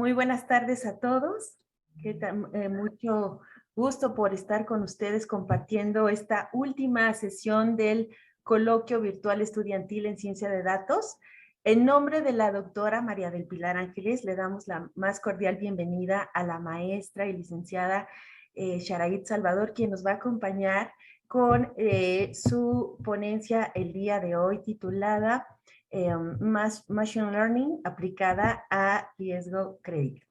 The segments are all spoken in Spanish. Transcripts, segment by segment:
Muy buenas tardes a todos. Mucho gusto por estar con ustedes compartiendo esta última sesión del coloquio virtual estudiantil en ciencia de datos. En nombre de la doctora María del Pilar Ángeles, le damos la más cordial bienvenida a la maestra y licenciada Sharaid Salvador, quien nos va a acompañar con su ponencia el día de hoy titulada Machine Learning aplicada a riesgo crédito.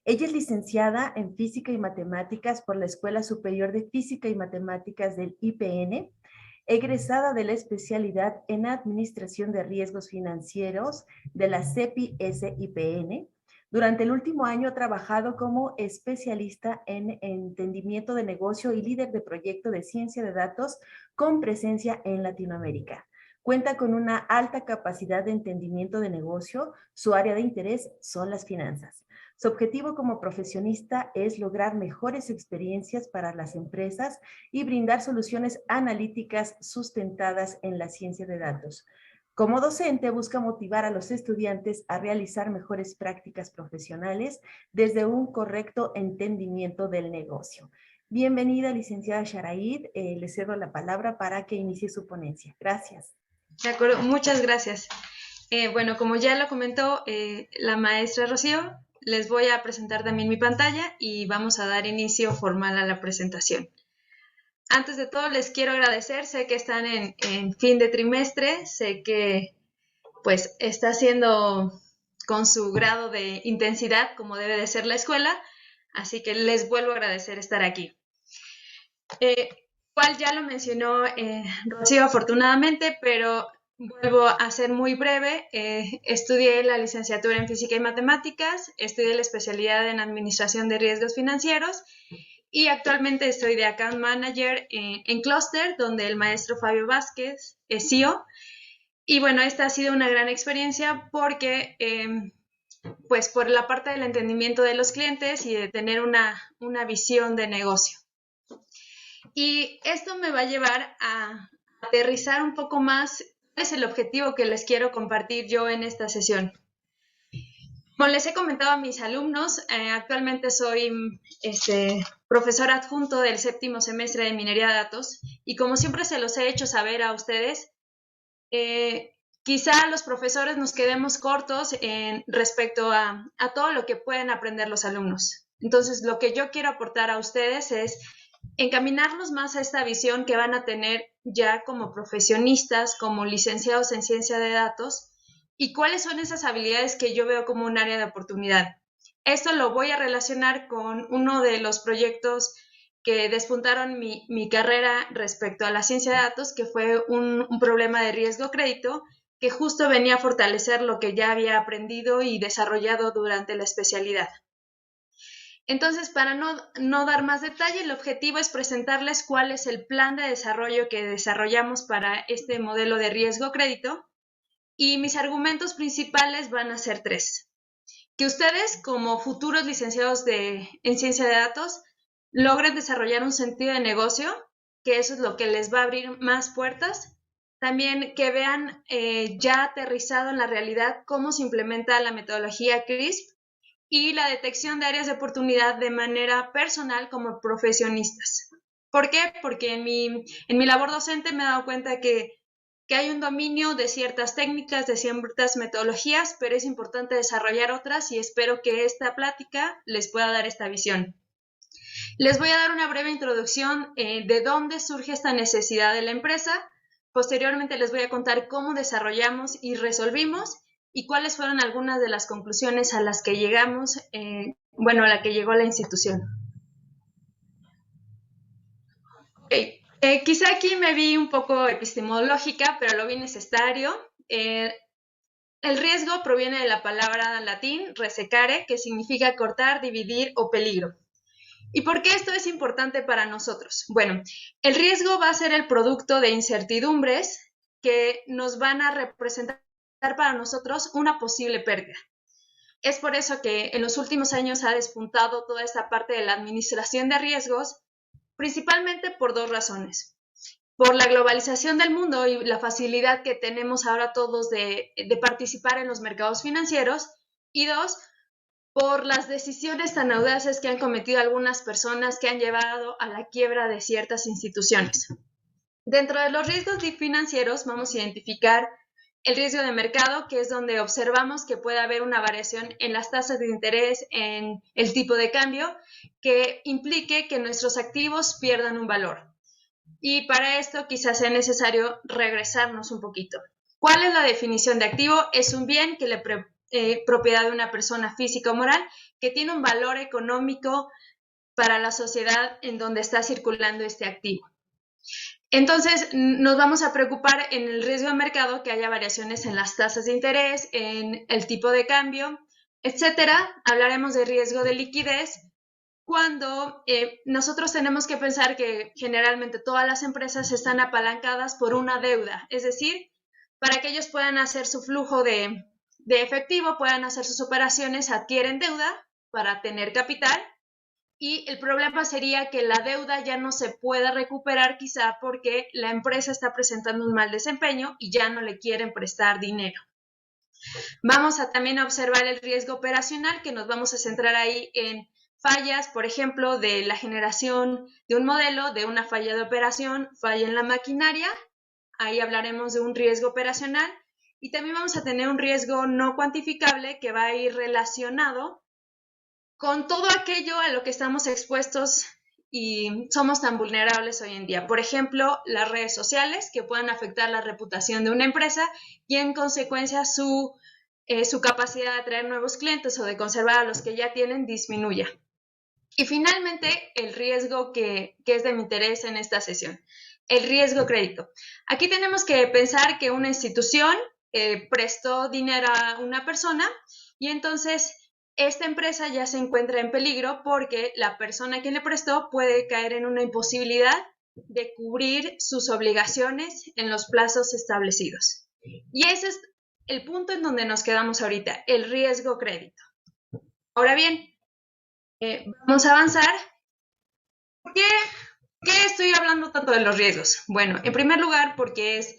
Ella es licenciada en Física y Matemáticas por la Escuela Superior de Física y Matemáticas del IPN, egresada de la especialidad en Administración de Riesgos Financieros de la CEPI-SIPN. Durante el último año ha trabajado como especialista en entendimiento de negocio y líder de proyecto de ciencia de datos con presencia en Latinoamérica. Cuenta con una alta capacidad de entendimiento de negocio. Su área de interés son las finanzas. Su objetivo como profesionista es lograr mejores experiencias para las empresas y brindar soluciones analíticas sustentadas en la ciencia de datos. Como docente, busca motivar a los estudiantes a realizar mejores prácticas profesionales desde un correcto entendimiento del negocio. Bienvenida, licenciada Sharaid. Le cedo la palabra para que inicie su ponencia. Gracias. De acuerdo, muchas gracias. Bueno, como ya lo comentó la maestra Rocío, les voy a presentar también mi pantalla y vamos a dar inicio formal a la presentación. Antes de todo, les quiero agradecer. Sé que están en fin de trimestre, sé que pues está siendo con su grado de intensidad como debe de ser la escuela, así que les vuelvo a agradecer estar aquí. Cual ya lo mencionó Rocío afortunadamente, pero vuelvo a ser muy breve. Estudié la licenciatura en Física y Matemáticas, estudié la especialidad en Administración de Riesgos Financieros y actualmente estoy de Account Manager en Cluster, donde el maestro Fabio Vázquez es CEO. Y bueno, esta ha sido una gran experiencia porque, pues por la parte del entendimiento de los clientes y de tener una visión de negocio. Y esto me va a llevar a aterrizar un poco más cuál es el objetivo que les quiero compartir yo en esta sesión. Como les he comentado a mis alumnos, actualmente soy profesor adjunto del 7º semestre de Minería de Datos y como siempre se los he hecho saber a ustedes, quizá los profesores nos quedemos cortos respecto a todo lo que pueden aprender los alumnos. Entonces, lo que yo quiero aportar a ustedes es encaminarlos más a esta visión que van a tener ya como profesionistas, como licenciados en ciencia de datos, y cuáles son esas habilidades que yo veo como un área de oportunidad. Esto lo voy a relacionar con uno de los proyectos que despuntaron mi carrera respecto a la ciencia de datos, que fue un problema de riesgo crédito, que justo venía a fortalecer lo que ya había aprendido y desarrollado durante la especialidad. Entonces, para no dar más detalle, el objetivo es presentarles cuál es el plan de desarrollo que desarrollamos para este modelo de riesgo crédito y mis argumentos principales van a ser 3. Que ustedes, como futuros licenciados en ciencia de datos, logren desarrollar un sentido de negocio, que eso es lo que les va a abrir más puertas. También que vean ya aterrizado en la realidad cómo se implementa la metodología CRISP y la detección de áreas de oportunidad de manera personal como profesionistas. ¿Por qué? Porque en mi labor docente me he dado cuenta que hay un dominio de ciertas técnicas, de ciertas metodologías, pero es importante desarrollar otras y espero que esta plática les pueda dar esta visión. Les voy a dar una breve introducción de dónde surge esta necesidad de la empresa. Posteriormente les voy a contar cómo desarrollamos y resolvimos y cuáles fueron algunas de las conclusiones a las que llegamos, a la que llegó la institución. Okay. Quizá aquí me vi un poco epistemológica, pero lo vi necesario. El riesgo proviene de la palabra latín resecare, que significa cortar, dividir o peligro. ¿Y por qué esto es importante para nosotros? Bueno, el riesgo va a ser el producto de incertidumbres que nos van a representar para nosotros una posible pérdida. Es por eso que en los últimos años ha despuntado toda esta parte de la administración de riesgos, principalmente por 2 razones. Por la globalización del mundo y la facilidad que tenemos ahora todos de participar en los mercados financieros, y 2, por las decisiones tan audaces que han cometido algunas personas que han llevado a la quiebra de ciertas instituciones. Dentro de los riesgos financieros vamos a identificar el riesgo de mercado, que es donde observamos que puede haber una variación en las tasas de interés, en el tipo de cambio, que implique que nuestros activos pierdan un valor. Y para esto quizás sea necesario regresarnos un poquito. ¿Cuál es la definición de activo? Es un bien que le propiedad de una persona física o moral que tiene un valor económico para la sociedad en donde está circulando este activo. Entonces, nos vamos a preocupar en el riesgo de mercado, que haya variaciones en las tasas de interés, en el tipo de cambio, etcétera. Hablaremos de riesgo de liquidez, cuando nosotros tenemos que pensar que generalmente todas las empresas están apalancadas por una deuda, es decir, para que ellos puedan hacer su flujo de efectivo, puedan hacer sus operaciones, adquieren deuda para tener capital, y el problema sería que la deuda ya no se pueda recuperar quizá porque la empresa está presentando un mal desempeño y ya no le quieren prestar dinero. Vamos a también observar el riesgo operacional, que nos vamos a centrar ahí en fallas, por ejemplo, de la generación de un modelo, de una falla de operación, falla en la maquinaria. Ahí hablaremos de un riesgo operacional. Y también vamos a tener un riesgo no cuantificable que va a ir relacionado con todo aquello a lo que estamos expuestos y somos tan vulnerables hoy en día. Por ejemplo, las redes sociales, que pueden afectar la reputación de una empresa y en consecuencia su capacidad de atraer nuevos clientes o de conservar a los que ya tienen disminuya. Y finalmente, el riesgo que es de mi interés en esta sesión, el riesgo crédito. Aquí tenemos que pensar que una institución prestó dinero a una persona y entonces esta empresa ya se encuentra en peligro porque la persona que le prestó puede caer en una imposibilidad de cubrir sus obligaciones en los plazos establecidos. Y ese es el punto en donde nos quedamos ahorita, el riesgo crédito. Ahora bien, vamos a avanzar. ¿Por qué estoy hablando tanto de los riesgos? Bueno, en primer lugar, porque es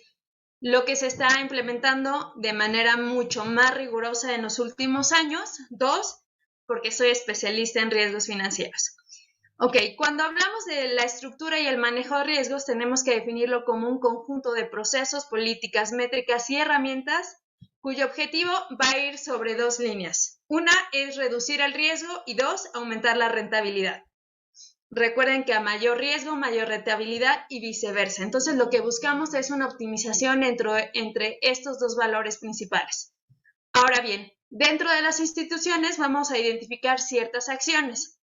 lo que se está implementando de manera mucho más rigurosa en los últimos años. Dos, porque soy especialista en riesgos financieros. Ok, cuando hablamos de la estructura y el manejo de riesgos, tenemos que definirlo como un conjunto de procesos, políticas, métricas y herramientas cuyo objetivo va a ir sobre dos líneas. Una es reducir el riesgo y dos, aumentar la rentabilidad. Recuerden que a mayor riesgo, mayor rentabilidad y viceversa. Entonces, lo que buscamos es una optimización entre estos dos valores principales. Ahora bien, dentro de las instituciones vamos a identificar ciertas acciones.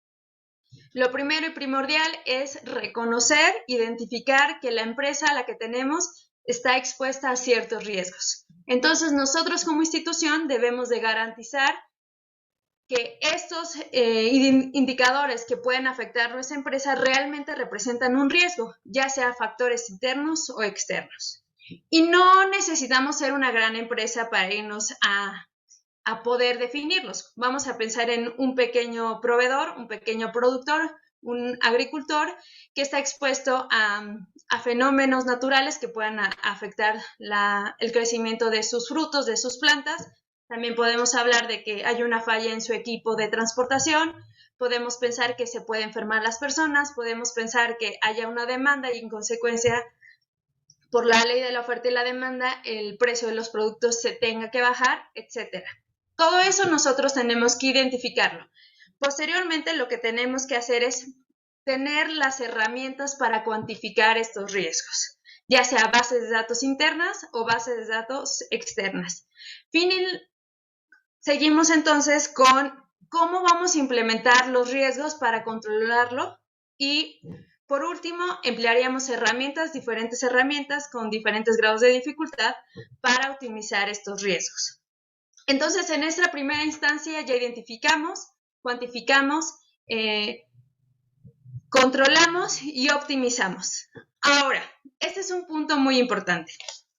Lo primero y primordial es reconocer, identificar que la empresa a la que tenemos está expuesta a ciertos riesgos. Entonces, nosotros como institución debemos de garantizar que estos indicadores que pueden afectar a nuestra empresa realmente representan un riesgo, ya sea factores internos o externos. Y no necesitamos ser una gran empresa para irnos a poder definirlos. Vamos a pensar en un pequeño proveedor, un pequeño productor, un agricultor que está expuesto a fenómenos naturales que puedan afectar el crecimiento de sus frutos, de sus plantas. También podemos hablar de que hay una falla en su equipo de transportación, podemos pensar que se pueden enfermar las personas, podemos pensar que haya una demanda y en consecuencia, por la ley de la oferta y la demanda, el precio de los productos se tenga que bajar, etc. Todo eso nosotros tenemos que identificarlo. Posteriormente, lo que tenemos que hacer es tener las herramientas para cuantificar estos riesgos, ya sea bases de datos internas o bases de datos externas. Seguimos entonces con cómo vamos a implementar los riesgos para controlarlo y, por último, emplearíamos diferentes herramientas con diferentes grados de dificultad para optimizar estos riesgos. Entonces, en esta primera instancia ya identificamos, cuantificamos, controlamos y optimizamos. Ahora, este es un punto muy importante.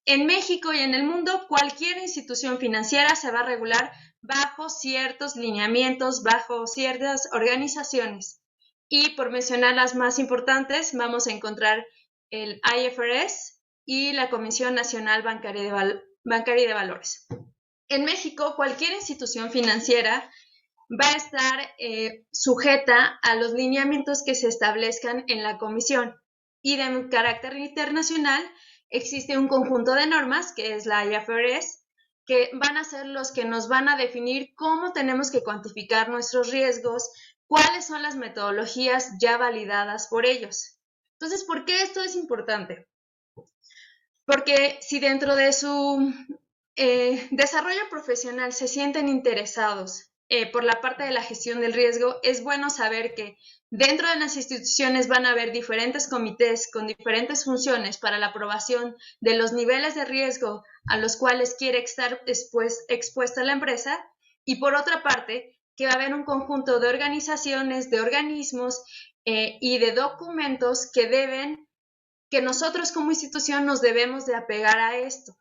En México y en el mundo, cualquier institución financiera se va a regular bajo ciertos lineamientos, bajo ciertas organizaciones. Y por mencionar las más importantes, vamos a encontrar el IFRS y la Comisión Nacional Bancaria y de Valores. En México, cualquier institución financiera va a estar sujeta a los lineamientos que se establezcan en la comisión. Y de carácter internacional existe un conjunto de normas, que es la IFRS, que van a ser los que nos van a definir cómo tenemos que cuantificar nuestros riesgos, cuáles son las metodologías ya validadas por ellos. Entonces, ¿por qué esto es importante? Porque si dentro de su desarrollo profesional se sienten interesados por la parte de la gestión del riesgo, es bueno saber que dentro de las instituciones van a haber diferentes comités con diferentes funciones para la aprobación de los niveles de riesgo a los cuales quiere estar expuesta la empresa, y por otra parte, que va a haber un conjunto de organizaciones, de organismos y de documentos que nosotros como institución nos debemos de apegar a esto.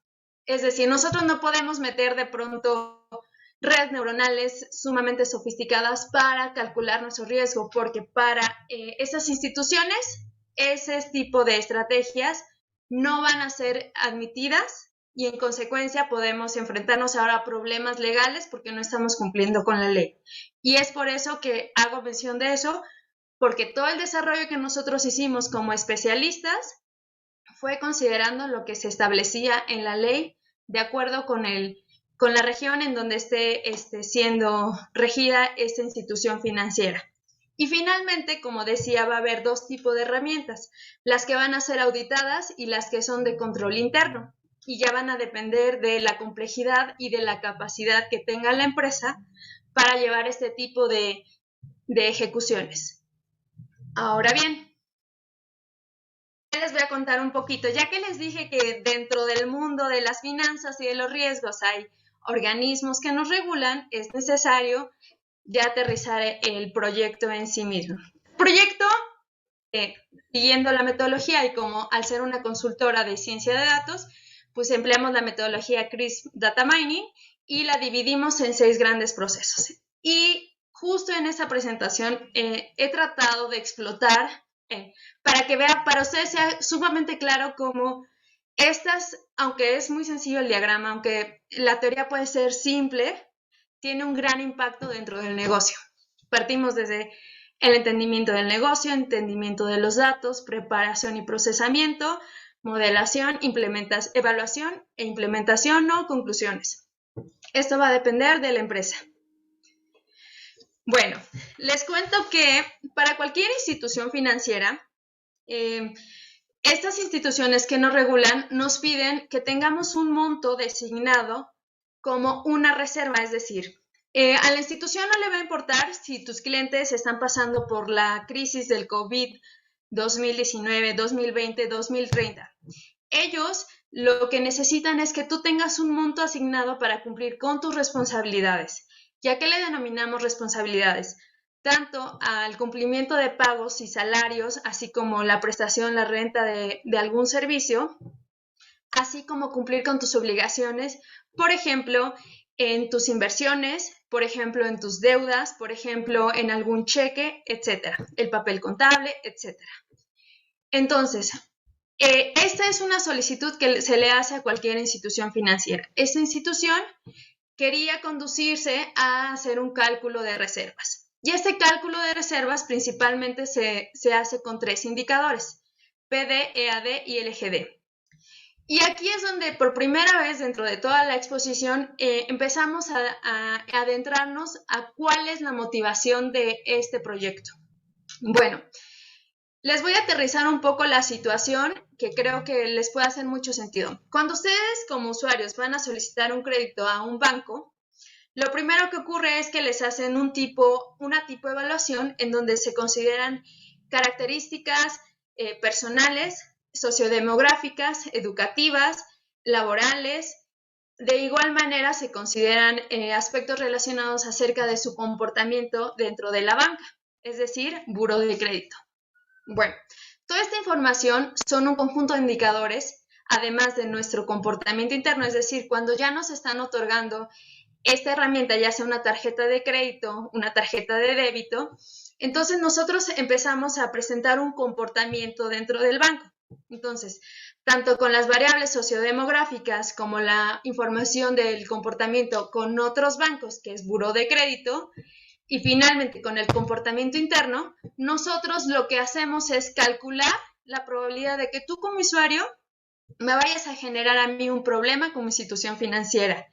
Es decir, nosotros no podemos meter de pronto redes neuronales sumamente sofisticadas para calcular nuestro riesgo, porque para esas instituciones ese tipo de estrategias no van a ser admitidas y en consecuencia podemos enfrentarnos ahora a problemas legales porque no estamos cumpliendo con la ley. Y es por eso que hago mención de eso, porque todo el desarrollo que nosotros hicimos como especialistas fue considerando lo que se establecía en la ley de acuerdo con la región en donde esté siendo regida esta institución financiera. Y finalmente, como decía, va a haber dos tipos de herramientas, las que van a ser auditadas y las que son de control interno, y ya van a depender de la complejidad y de la capacidad que tenga la empresa para llevar este tipo de ejecuciones. Ahora bien, les voy a contar un poquito, ya que les dije que dentro del mundo de las finanzas y de los riesgos hay organismos que nos regulan, es necesario ya aterrizar el proyecto en sí mismo. El proyecto, siguiendo la metodología y como al ser una consultora de ciencia de datos, pues empleamos la metodología CRISP Data Mining y la dividimos en 6 grandes procesos. Y justo en esta presentación he tratado de explotar para que vea, para ustedes sea sumamente claro cómo estas, aunque es muy sencillo el diagrama, aunque la teoría puede ser simple, tiene un gran impacto dentro del negocio. Partimos desde el entendimiento del negocio, entendimiento de los datos, preparación y procesamiento, modelación, evaluación e implementación o conclusiones. Esto va a depender de la empresa. Bueno, les cuento que para cualquier institución financiera, estas instituciones que nos regulan nos piden que tengamos un monto designado como una reserva, es decir, a la institución no le va a importar si tus clientes están pasando por la crisis del COVID 2019, 2020, 2030. Ellos lo que necesitan es que tú tengas un monto asignado para cumplir con tus responsabilidades. ¿Ya que le denominamos responsabilidades? Tanto al cumplimiento de pagos y salarios, así como la prestación, la renta de algún servicio, así como cumplir con tus obligaciones, por ejemplo, en tus inversiones, por ejemplo, en tus deudas, por ejemplo, en algún cheque, etcétera, el papel contable, etcétera. Entonces, esta es una solicitud que se le hace a cualquier institución financiera. Esta institución quería conducirse a hacer un cálculo de reservas. Y este cálculo de reservas principalmente se hace con 3 indicadores, PD, EAD y LGD. Y aquí es donde por primera vez dentro de toda la exposición empezamos a adentrarnos a cuál es la motivación de este proyecto. Bueno, les voy a aterrizar un poco la situación que creo que les puede hacer mucho sentido. Cuando ustedes como usuarios van a solicitar un crédito a un banco, lo primero que ocurre es que les hacen una tipo de evaluación en donde se consideran características personales, sociodemográficas, educativas, laborales. De igual manera se consideran aspectos relacionados acerca de su comportamiento dentro de la banca, es decir, buró de crédito. Bueno, toda esta información son un conjunto de indicadores, además de nuestro comportamiento interno, es decir, cuando ya nos están otorgando esta herramienta, ya sea una tarjeta de crédito, una tarjeta de débito, entonces nosotros empezamos a presentar un comportamiento dentro del banco. Entonces, tanto con las variables sociodemográficas como la información del comportamiento con otros bancos, que es buró de crédito, Y finalmente, con el comportamiento interno, nosotros lo que hacemos es calcular la probabilidad de que tú como usuario me vayas a generar a mí un problema como institución financiera.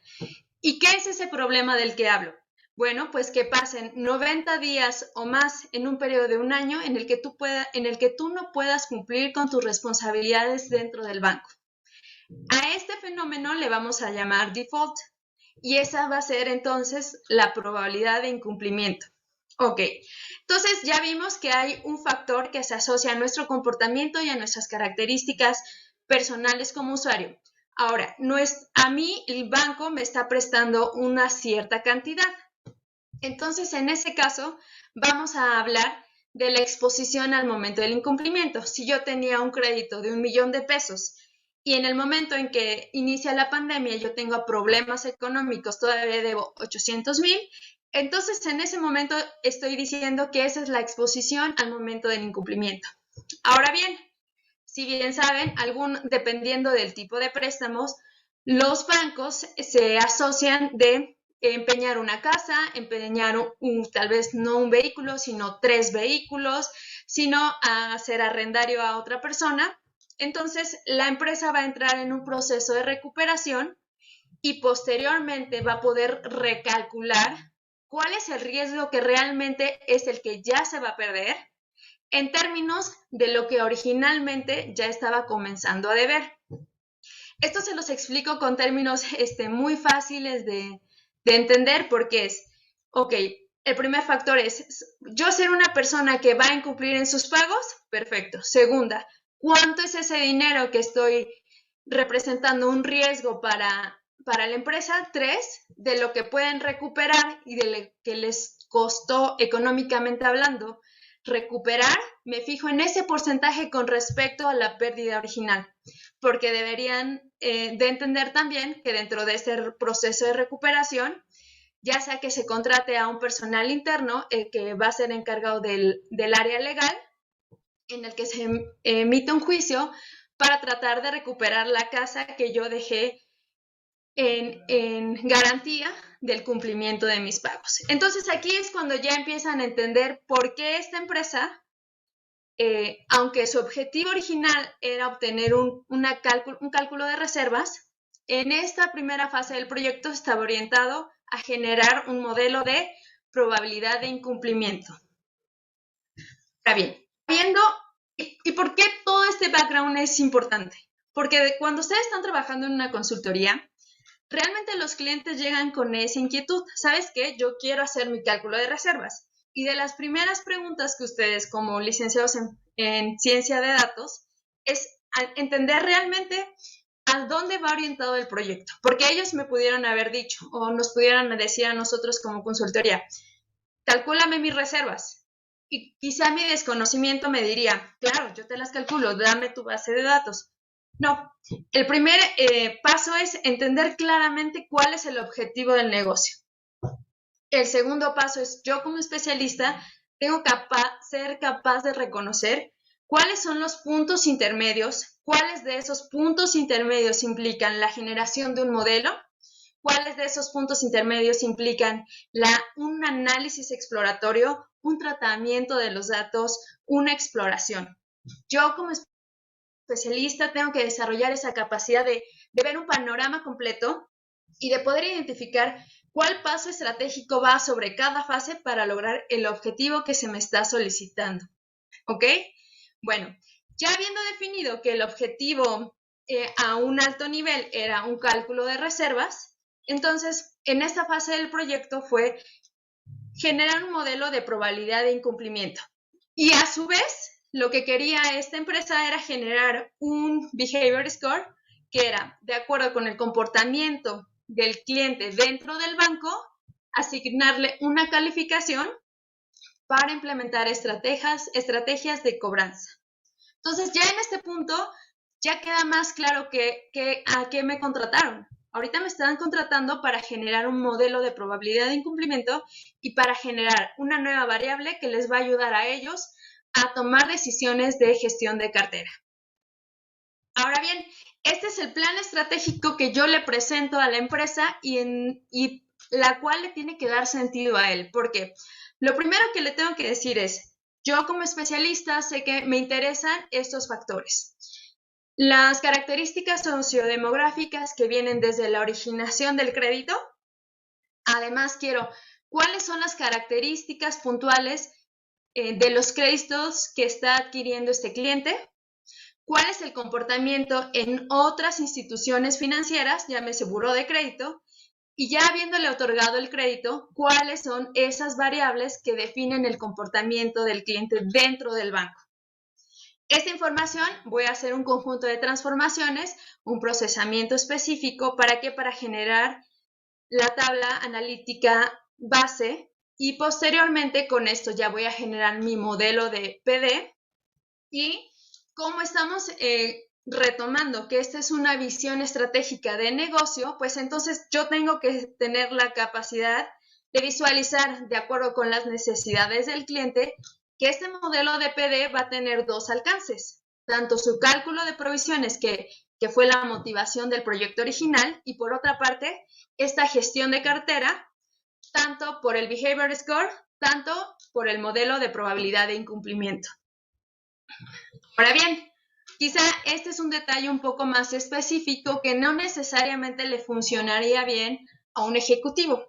¿Y qué es ese problema del que hablo? Bueno, pues que pasen 90 días o más en un periodo de un año en el que tú no puedas cumplir con tus responsabilidades dentro del banco. A este fenómeno le vamos a llamar default y esa va a ser entonces la probabilidad de incumplimiento. Ok, entonces ya vimos que hay un factor que se asocia a nuestro comportamiento y a nuestras características personales como usuario. Ahora, a mí el banco me está prestando una cierta cantidad. Entonces, en ese caso, vamos a hablar de la exposición al momento del incumplimiento. Si yo tenía un crédito de 1,000,000 de pesos y en el momento en que inicia la pandemia yo tengo problemas económicos, todavía debo 800,000, entonces en ese momento estoy diciendo que esa es la exposición al momento del incumplimiento. Ahora bien, si bien saben, dependiendo del tipo de préstamos, los bancos se asocian de empeñar una casa, empeñar tal vez no un vehículo, sino 3 vehículos, sino a hacer arrendario a otra persona. Entonces, la empresa va a entrar en un proceso de recuperación y posteriormente va a poder recalcular cuál es el riesgo que realmente es el que ya se va a perder en términos de lo que originalmente ya estaba comenzando a deber. Esto se los explico con términos muy fáciles de entender porque ok, el primer factor es, yo ser una persona que va a incumplir en sus pagos, perfecto. Segunda, ¿cuánto es ese dinero que estoy representando un riesgo para la empresa? 3, de lo que pueden recuperar y de lo que les costó económicamente hablando recuperar, me fijo en ese porcentaje con respecto a la pérdida original, porque deberían de entender también que dentro de este proceso de recuperación, ya sea que se contrate a un personal interno que va a ser encargado del área legal, en el que se emite un juicio para tratar de recuperar la casa que yo dejé en garantía del cumplimiento de mis pagos. Entonces aquí es cuando ya empiezan a entender por qué esta empresa, aunque su objetivo original era obtener un cálculo de reservas, en esta primera fase del proyecto estaba orientado a generar un modelo de probabilidad de incumplimiento. Está bien, viendo, ¿y por qué todo este background es importante? Porque cuando ustedes están trabajando en una consultoría, realmente los clientes llegan con esa inquietud. ¿Sabes qué? Yo quiero hacer mi cálculo de reservas. Y de las primeras preguntas que ustedes como licenciados en ciencia de datos es entender realmente a dónde va orientado el proyecto. Porque ellos me pudieron haber dicho o nos pudieran decir a nosotros como consultoría, calcúlame mis reservas. Y quizá mi desconocimiento me diría, claro, yo te las calculo, dame tu base de datos. No, el primer paso es entender claramente cuál es el objetivo del negocio. El segundo paso es, yo como especialista tengo que ser capaz de reconocer cuáles son los puntos intermedios, cuáles de esos puntos intermedios implican la generación de un modelo, cuáles de esos puntos intermedios implican un análisis exploratorio, un tratamiento de los datos, una exploración. Yo como especialista tengo que desarrollar esa capacidad de ver un panorama completo y de poder identificar cuál paso estratégico va sobre cada fase para lograr el objetivo que se me está solicitando. ¿Ok? Bueno, ya habiendo definido que el objetivo a un alto nivel era un cálculo de reservas, entonces en esta fase del proyecto fue generar un modelo de probabilidad de incumplimiento. Y a su vez, lo que quería esta empresa era generar un behavior score que era, de acuerdo con el comportamiento del cliente dentro del banco, asignarle una calificación para implementar estrategias de cobranza. Entonces, ya en este punto, ya queda más claro a qué me contrataron. Ahorita me están contratando para generar un modelo de probabilidad de incumplimiento y para generar una nueva variable que les va a ayudar a ellos a tomar decisiones de gestión de cartera. Ahora bien, este es el plan estratégico que yo le presento a la empresa y la cual le tiene que dar sentido a él. Porque lo primero que le tengo que decir es, yo como especialista sé que me interesan estos factores. Las características sociodemográficas que vienen desde la originación del crédito. Además, quiero cuáles son las características puntuales de los créditos que está adquiriendo este cliente, cuál es el comportamiento en otras instituciones financieras, llámese buró de crédito, y ya habiéndole otorgado el crédito, cuáles son esas variables que definen el comportamiento del cliente dentro del banco. Esta información voy a hacer un conjunto de transformaciones, un procesamiento específico, ¿para qué? Para generar la tabla analítica base y posteriormente con esto ya voy a generar mi modelo de PD y como estamos retomando que esta es una visión estratégica de negocio, pues entonces yo tengo que tener la capacidad de visualizar de acuerdo con las necesidades del cliente que este modelo de PD va a tener dos alcances, tanto su cálculo de provisiones que fue la motivación del proyecto original y por otra parte esta gestión de cartera tanto por el behavior score, tanto por el modelo de probabilidad de incumplimiento. Ahora bien, quizá este es un detalle un poco más específico que no necesariamente le funcionaría bien a un ejecutivo.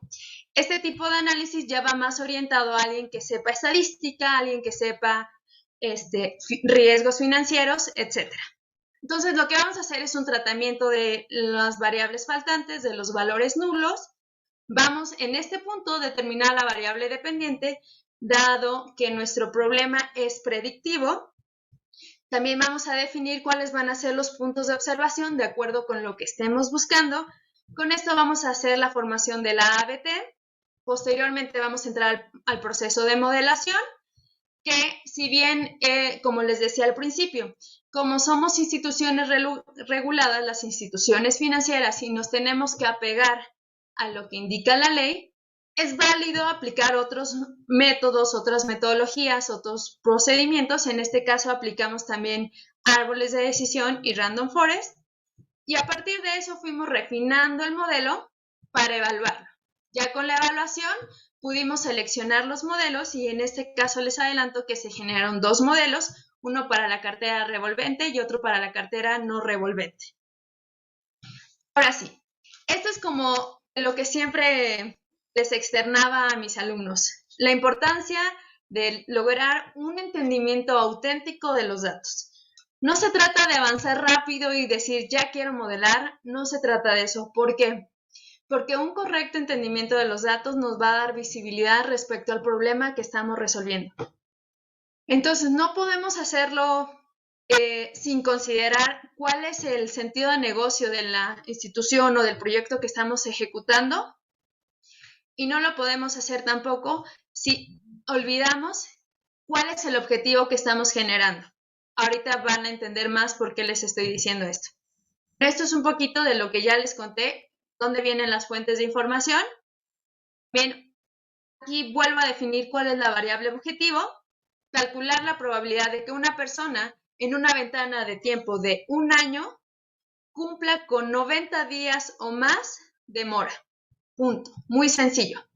Este tipo de análisis ya va más orientado a alguien que sepa estadística, alguien que sepa riesgos financieros, etc. Entonces, lo que vamos a hacer es un tratamiento de las variables faltantes, de los valores nulos. Vamos en este punto a determinar la variable dependiente, dado que nuestro problema es predictivo. También vamos a definir cuáles van a ser los puntos de observación de acuerdo con lo que estemos buscando. Con esto vamos a hacer la formación de la ABT. Posteriormente vamos a entrar al proceso de modelación, que si bien, como les decía al principio, como somos instituciones reguladas, las instituciones financieras, y nos tenemos que apegar a lo que indica la ley, es válido aplicar otros métodos, otras metodologías, otros procedimientos. En este caso aplicamos también árboles de decisión y random forest. Y a partir de eso fuimos refinando el modelo para evaluarlo. Ya con la evaluación pudimos seleccionar los modelos y en este caso les adelanto que se generaron dos modelos, uno para la cartera revolvente y otro para la cartera no revolvente. Ahora sí, esto es como lo que siempre les externaba a mis alumnos, la importancia de lograr un entendimiento auténtico de los datos. No se trata de avanzar rápido y decir, ya quiero modelar, no se trata de eso. ¿Por qué? Porque un correcto entendimiento de los datos nos va a dar visibilidad respecto al problema que estamos resolviendo. Entonces, no podemos hacerlo sin considerar cuál es el sentido de negocio de la institución o del proyecto que estamos ejecutando. Y no lo podemos hacer tampoco si olvidamos cuál es el objetivo que estamos generando. Ahorita van a entender más por qué les estoy diciendo esto. Esto es un poquito de lo que ya les conté, dónde vienen las fuentes de información. Bien, aquí vuelvo a definir cuál es la variable objetivo, calcular la probabilidad de que una persona en una ventana de tiempo de un año cumpla con 90 días o más de mora. Punto. Muy sencillo.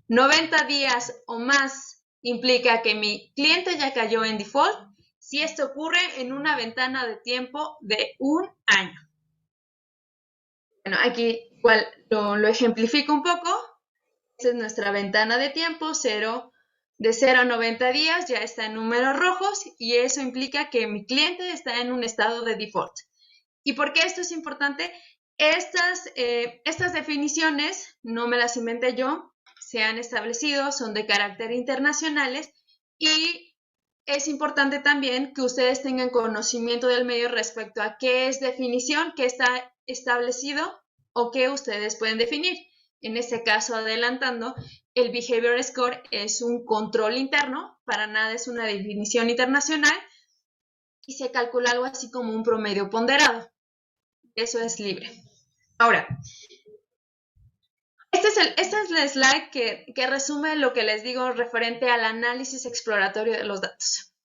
90 días o más implica que mi cliente ya cayó en default si esto ocurre en una ventana de tiempo de un año. Bueno, aquí igual lo ejemplifico un poco. Esta es nuestra ventana de tiempo, de 0 a 90 días ya está en números rojos y eso implica que mi cliente está en un estado de default. ¿Y por qué esto es importante? Estas definiciones no me las inventé yo, se han establecido, son de carácter internacionales y es importante también que ustedes tengan conocimiento del medio respecto a qué es definición, qué está establecido o qué ustedes pueden definir. En este caso, adelantando, el Behavior Score es un control interno, para nada es una definición internacional y se calcula algo así como un promedio ponderado. Eso es libre. Ahora, este es el slide que resume lo que les digo referente al análisis exploratorio de los datos.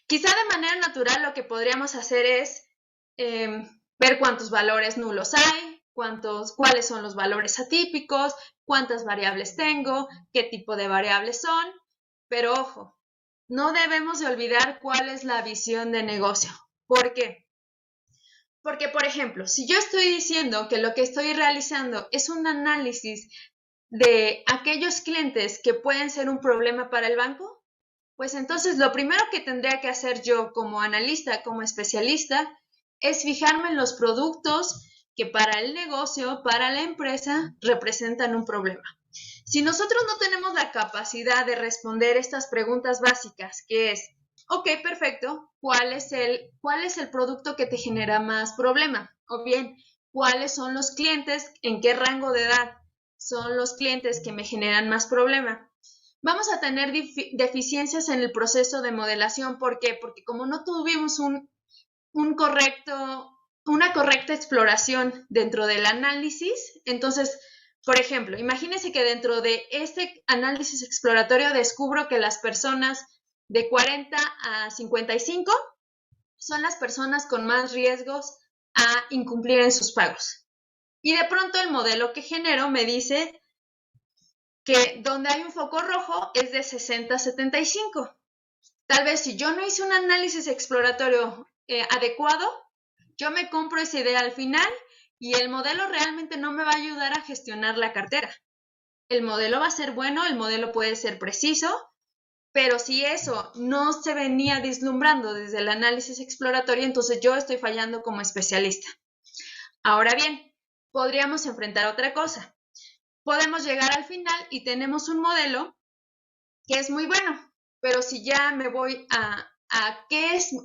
Quizá de manera natural lo que podríamos hacer es ver cuántos valores nulos hay, cuáles son los valores atípicos, cuántas variables tengo, qué tipo de variables son, pero ojo, no debemos de olvidar cuál es la visión de negocio. ¿Por qué? Porque, por ejemplo, si yo estoy diciendo que lo que estoy realizando es un análisis de aquellos clientes que pueden ser un problema para el banco, pues entonces lo primero que tendría que hacer yo como analista, como especialista, es fijarme en los productos que para el negocio, para la empresa, representan un problema. Si nosotros no tenemos la capacidad de responder estas preguntas básicas, que es, ok, perfecto, ¿cuál es el producto que te genera más problema? O bien, ¿cuáles son los clientes, en qué rango de edad son los clientes que me generan más problema? Vamos a tener deficiencias en el proceso de modelación. ¿Por qué? Porque como no tuvimos una correcta exploración dentro del análisis, entonces, por ejemplo, imagínense que dentro de este análisis exploratorio descubro que las personas de 40 a 55 son las personas con más riesgos a incumplir en sus pagos. Y de pronto el modelo que genero me dice que donde hay un foco rojo es de 60 a 75. Tal vez si yo no hice un análisis exploratorio adecuado, yo me compro esa idea al final y el modelo realmente no me va a ayudar a gestionar la cartera. El modelo va a ser bueno, el modelo puede ser preciso, pero si eso no se venía vislumbrando desde el análisis exploratorio, entonces yo estoy fallando como especialista. Ahora bien, podríamos enfrentar otra cosa. Podemos llegar al final y tenemos un modelo que es muy bueno, pero si ya me voy a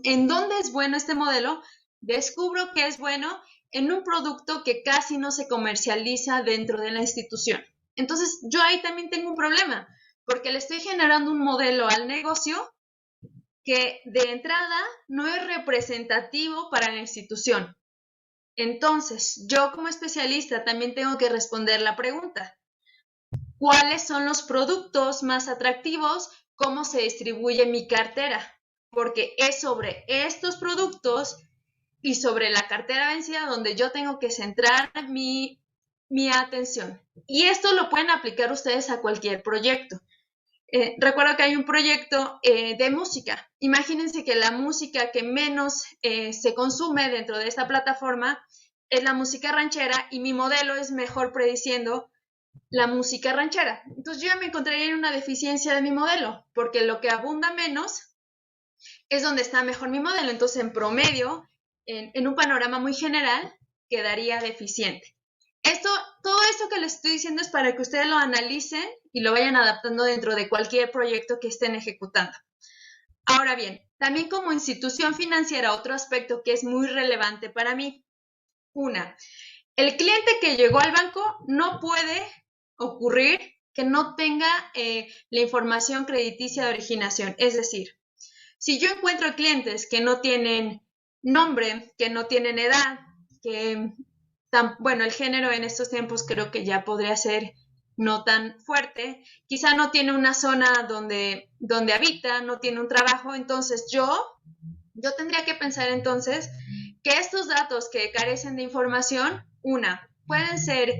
en dónde es bueno este modelo, descubro que es bueno en un producto que casi no se comercializa dentro de la institución. Entonces, yo ahí también tengo un problema, porque le estoy generando un modelo al negocio que de entrada no es representativo para la institución. Entonces, yo como especialista también tengo que responder la pregunta: ¿cuáles son los productos más atractivos? ¿Cómo se distribuye mi cartera? Porque es sobre estos productos y sobre la cartera vencida donde yo tengo que centrar mi atención. Y esto lo pueden aplicar ustedes a cualquier proyecto. Recuerdo que hay un proyecto de música. Imagínense que la música que menos se consume dentro de esta plataforma es la música ranchera y mi modelo es mejor prediciendo la música ranchera. Entonces yo ya me encontraría en una deficiencia de mi modelo, porque lo que abunda menos es donde está mejor mi modelo. Entonces, en promedio, en un panorama muy general, quedaría deficiente. Todo esto que les estoy diciendo es para que ustedes lo analicen y lo vayan adaptando dentro de cualquier proyecto que estén ejecutando. Ahora bien, también como institución financiera, otro aspecto que es muy relevante para mí. El cliente que llegó al banco no puede ocurrir que no tenga la información crediticia de originación. Es decir, si yo encuentro clientes que no tienen nombre, que no tienen edad, que, bueno, el género en estos tiempos creo que ya podría ser no tan fuerte, quizá no tiene una zona donde habita, no tiene un trabajo, entonces yo tendría que pensar entonces que estos datos que carecen de información, pueden ser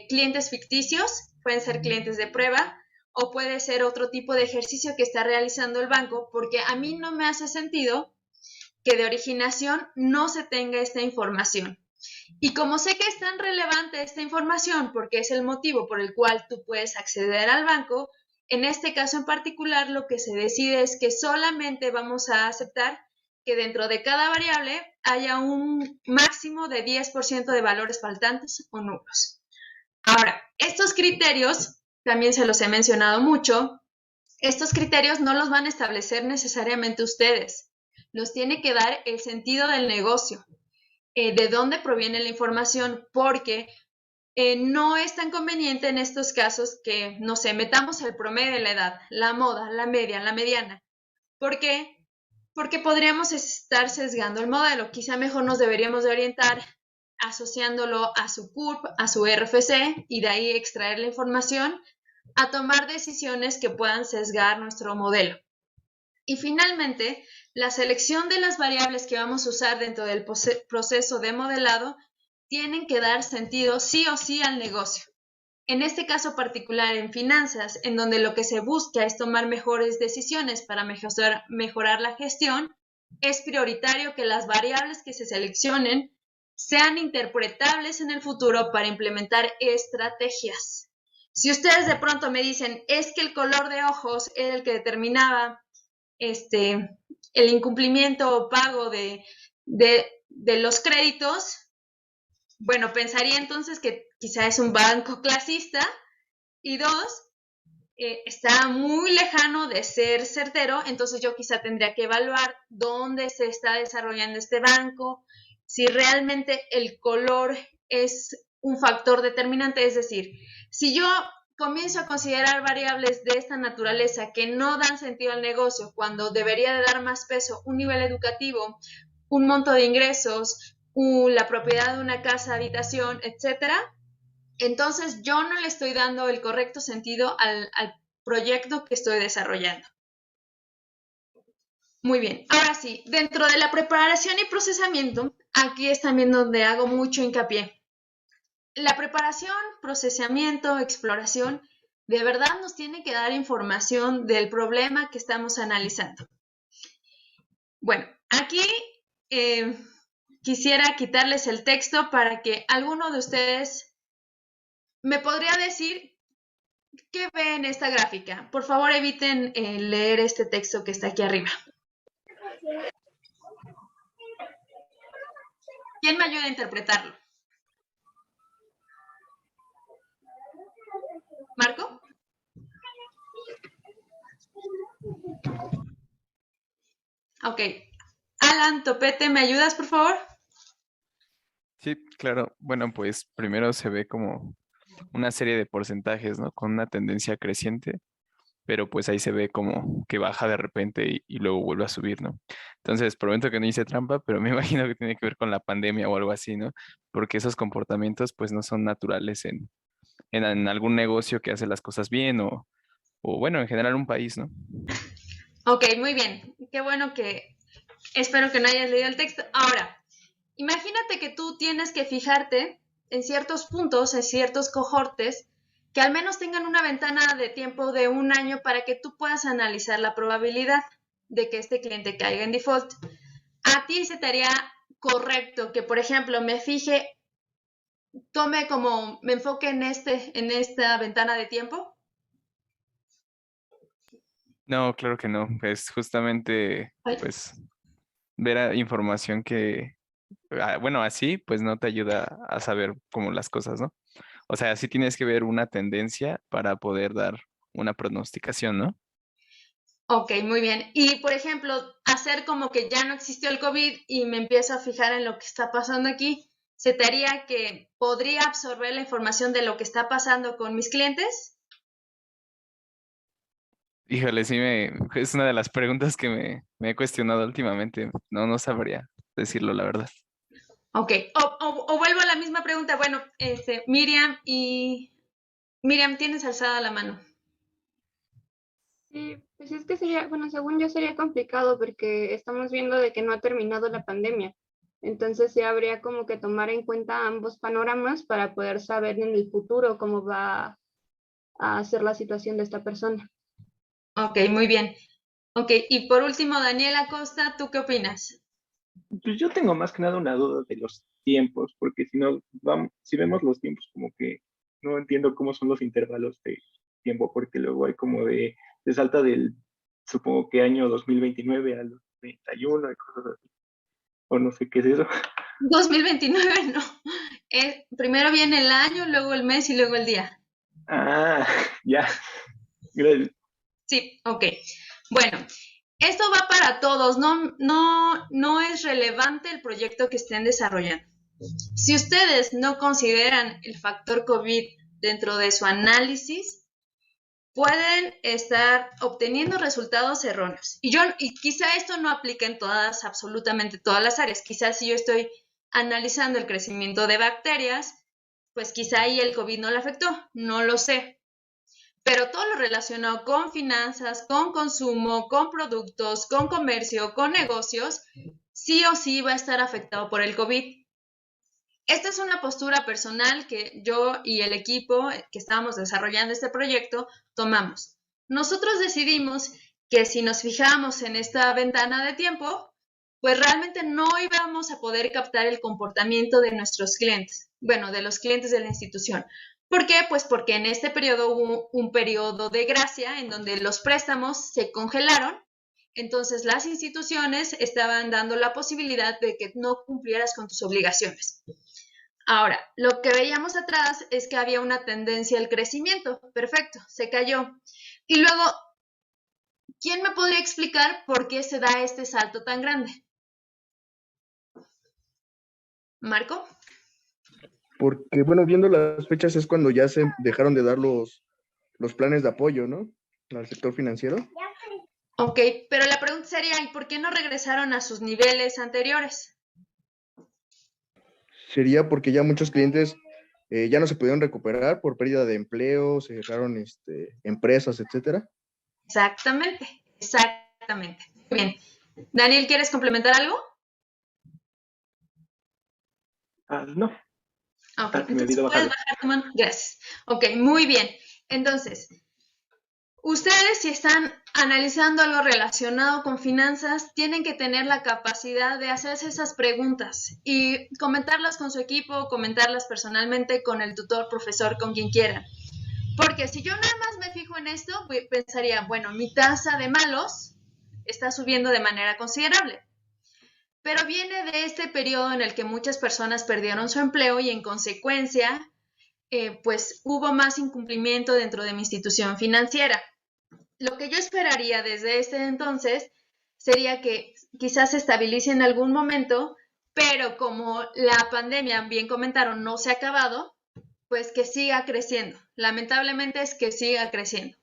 clientes ficticios, pueden ser clientes de prueba, o puede ser otro tipo de ejercicio que está realizando el banco, porque a mí no me hace sentido que de originación no se tenga esta información. Y como sé que es tan relevante esta información, porque es el motivo por el cual tú puedes acceder al banco, en este caso en particular lo que se decide es que solamente vamos a aceptar que dentro de cada variable haya un máximo de 10% de valores faltantes o nulos. Ahora, estos criterios, también se los he mencionado mucho, estos criterios no los van a establecer necesariamente ustedes, los tiene que dar el sentido del negocio, de dónde proviene la información, porque no es tan conveniente en estos casos que, no sé, metamos el promedio de la edad, la moda, la media, la mediana. ¿Por qué? Porque podríamos estar sesgando el modelo. Quizá mejor nos deberíamos de orientar asociándolo a su CURP, a su RFC, y de ahí extraer la información a tomar decisiones que puedan sesgar nuestro modelo. Y finalmente, la selección de las variables que vamos a usar dentro del proceso de modelado tienen que dar sentido sí o sí al negocio. En este caso particular en finanzas, en donde lo que se busca es tomar mejores decisiones para mejorar la gestión, es prioritario que las variables que se seleccionen sean interpretables en el futuro para implementar estrategias. Si ustedes de pronto me dicen, es que el color de ojos era el que determinaba el incumplimiento o pago de los créditos, bueno, pensaría entonces que quizá es un banco clasista y dos, está muy lejano de ser certero, entonces yo quizá tendría que evaluar dónde se está desarrollando este banco, si realmente el color es un factor determinante, es decir, si yo comienzo a considerar variables de esta naturaleza que no dan sentido al negocio cuando debería de dar más peso un nivel educativo, un monto de ingresos, la propiedad de una casa, habitación, etcétera, entonces yo no le estoy dando el correcto sentido al proyecto que estoy desarrollando. Muy bien, ahora sí, dentro de la preparación y procesamiento, aquí es también donde hago mucho hincapié. La preparación, procesamiento, exploración, de verdad nos tiene que dar información del problema que estamos analizando. Bueno, aquí quisiera quitarles el texto para que alguno de ustedes me podría decir qué ve en esta gráfica. Por favor, eviten leer este texto que está aquí arriba. ¿Quién me ayuda a interpretarlo? ¿Marco? Ok. Alan, Topete, ¿me ayudas, por favor? Sí, claro. Bueno, pues primero se ve como una serie de porcentajes, ¿no? Con una tendencia creciente, pero pues ahí se ve como que baja de repente y luego vuelve a subir, ¿no? Entonces, prometo que no hice trampa, pero me imagino que tiene que ver con la pandemia o algo así, ¿no? Porque esos comportamientos pues no son naturales en algún negocio que hace las cosas bien o bueno, en general un país, ¿no? Ok, muy bien. Qué bueno que... Espero que no hayas leído el texto. Ahora, imagínate que tú tienes que fijarte en ciertos puntos, en ciertos cohortes, que al menos tengan una ventana de tiempo de 1 año para que tú puedas analizar la probabilidad de que este cliente caiga en default. A ti se te haría correcto que, por ejemplo, me enfoque en esta ventana de tiempo. No, claro que no. Es justamente pues ver información que, bueno, así pues no te ayuda a saber cómo las cosas, ¿no? O sea, sí tienes que ver una tendencia para poder dar una pronosticación, ¿no? Ok, muy bien. Y, por ejemplo, hacer como que ya no existió el COVID y me empiezo a fijar en lo que está pasando aquí, ¿se te haría que podría absorber la información de lo que está pasando con mis clientes? Híjole, es una de las preguntas que me he cuestionado últimamente. No, no sabría decirlo, la verdad. Ok, o vuelvo a la misma pregunta. Bueno, Miriam Miriam, tienes alzada la mano. Sí, pues es que sería, bueno, según yo sería complicado porque estamos viendo de que no ha terminado la pandemia. Entonces sí habría como que tomar en cuenta ambos panoramas para poder saber en el futuro cómo va a ser la situación de esta persona. Ok, muy bien. Ok, y por último, Daniela Costa, ¿tú qué opinas? Pues yo tengo más que nada una duda de los tiempos, porque si no, vamos, si vemos los tiempos, como que no entiendo cómo son los intervalos de tiempo, porque luego hay como de salta del, supongo que año 2029 al 31 y cosas así, o no sé qué es eso. 2029, no. Primero viene el año, luego el mes y luego el día. Ah, ya, gracias. Sí, ok. Bueno, esto va para todos, no es relevante el proyecto que estén desarrollando. Si ustedes no consideran el factor COVID dentro de su análisis, pueden estar obteniendo resultados erróneos. Y quizá esto no aplica en absolutamente todas las áreas. Quizá si yo estoy analizando el crecimiento de bacterias, pues quizá ahí el COVID no le afectó, no lo sé. Pero todo lo relacionado con finanzas, con consumo, con productos, con comercio, con negocios, sí o sí va a estar afectado por el COVID. Esta es una postura personal que yo y el equipo que estábamos desarrollando este proyecto tomamos. Nosotros decidimos que si nos fijamos en esta ventana de tiempo, pues realmente no íbamos a poder captar el comportamiento de nuestros clientes, bueno, de los clientes de la institución. ¿Por qué? Pues porque en este periodo hubo un periodo de gracia en donde los préstamos se congelaron, entonces las instituciones estaban dando la posibilidad de que no cumplieras con tus obligaciones. Ahora, lo que veíamos atrás es que había una tendencia al crecimiento. Perfecto, se cayó. Y luego, ¿quién me podría explicar por qué se da este salto tan grande? ¿Marco? Porque, bueno, viendo las fechas es cuando ya se dejaron de dar los planes de apoyo, ¿no? Al sector financiero. Ok, pero la pregunta sería, ¿y por qué no regresaron a sus niveles anteriores? Sería porque ya muchos clientes ya no se pudieron recuperar por pérdida de empleo, se cerraron empresas, etcétera. Exactamente, exactamente. Muy bien. Daniel, ¿quieres complementar algo? No. Ok, Me entonces olvidó puedes bajarlo. bajar tu mano. Gracias. Ok, muy bien. Entonces, ustedes si están analizando algo relacionado con finanzas, tienen que tener la capacidad de hacerse esas preguntas y comentarlas con su equipo, comentarlas personalmente con el tutor, profesor, con quien quieran. Porque si yo nada más me fijo en esto, pensaría, bueno, mi tasa de malos está subiendo de manera considerable. Pero viene de este periodo en el que muchas personas perdieron su empleo y en consecuencia, pues hubo más incumplimiento dentro de mi institución financiera. Lo que yo esperaría desde este entonces sería que quizás se estabilice en algún momento, pero como la pandemia, bien comentaron, no se ha acabado, pues que siga creciendo. Lamentablemente es que siga creciendo.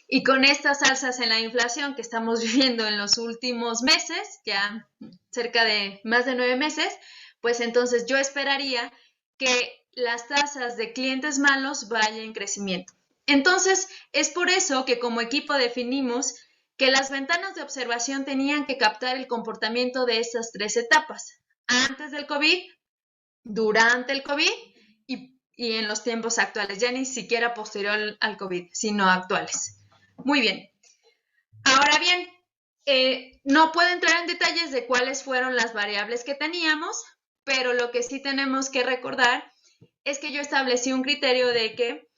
Y con estas alzas en la inflación que estamos viviendo en los últimos meses, ya cerca de más de 9 meses, pues entonces yo esperaría que las tasas de clientes malos vayan en crecimiento. Entonces, es por eso que como equipo definimos que las ventanas de observación tenían que captar el comportamiento de estas 3 etapas, antes del COVID, durante el COVID y en los tiempos actuales, ya ni siquiera posterior al COVID, sino actuales. Muy bien. Ahora bien, no puedo entrar en detalles de cuáles fueron las variables que teníamos, pero lo que sí tenemos que recordar es que yo establecí un criterio de que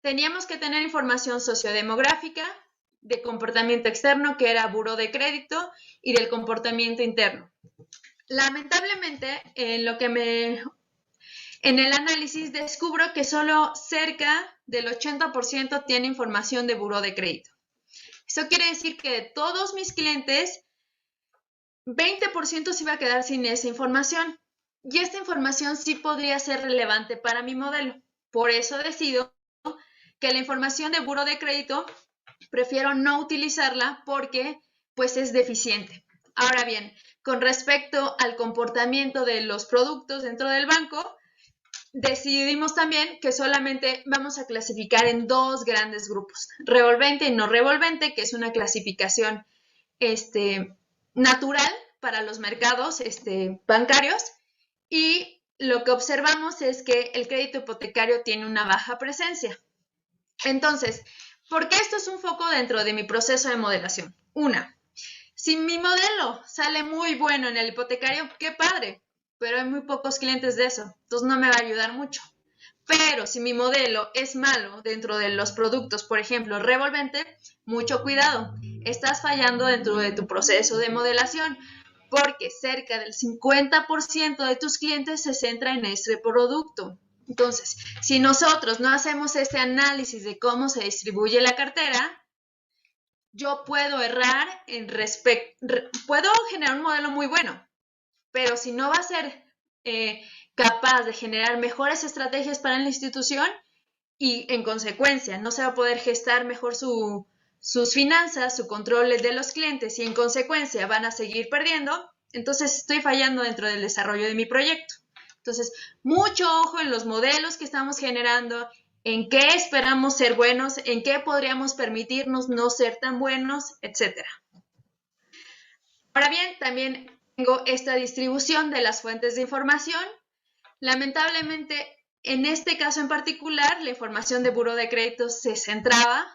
teníamos que tener información sociodemográfica, de comportamiento externo, que era buró de crédito, y del comportamiento interno. Lamentablemente, en el análisis descubro que solo cerca del 80% tiene información de buró de crédito. Eso quiere decir que de todos mis clientes, 20% se iba a quedar sin esa información. Y esta información sí podría ser relevante para mi modelo. Por eso decido que la información de buró de crédito prefiero no utilizarla porque pues es deficiente. Ahora bien, con respecto al comportamiento de los productos dentro del banco, decidimos también que solamente vamos a clasificar en 2 grandes grupos, revolvente y no revolvente, que es una clasificación natural para los mercados bancarios, y lo que observamos es que el crédito hipotecario tiene una baja presencia. Entonces, ¿por qué esto es un foco dentro de mi proceso de modelación? Una, si mi modelo sale muy bueno en el hipotecario, qué padre, pero hay muy pocos clientes de eso, entonces no me va a ayudar mucho. Pero si mi modelo es malo dentro de los productos, por ejemplo, revolvente, mucho cuidado, estás fallando dentro de tu proceso de modelación, porque cerca del 50% de tus clientes se centra en este producto. Entonces, si nosotros no hacemos este análisis de cómo se distribuye la cartera, yo puedo errar puedo generar un modelo muy bueno, pero si no va a ser capaz de generar mejores estrategias para la institución y en consecuencia no se va a poder gestar mejor sus finanzas, su control de los clientes y en consecuencia van a seguir perdiendo, entonces estoy fallando dentro del desarrollo de mi proyecto. Entonces, mucho ojo en los modelos que estamos generando, en qué esperamos ser buenos, en qué podríamos permitirnos no ser tan buenos, etc. Ahora bien, también tengo esta distribución de las fuentes de información. Lamentablemente, en este caso en particular, la información de Buró de Crédito se centraba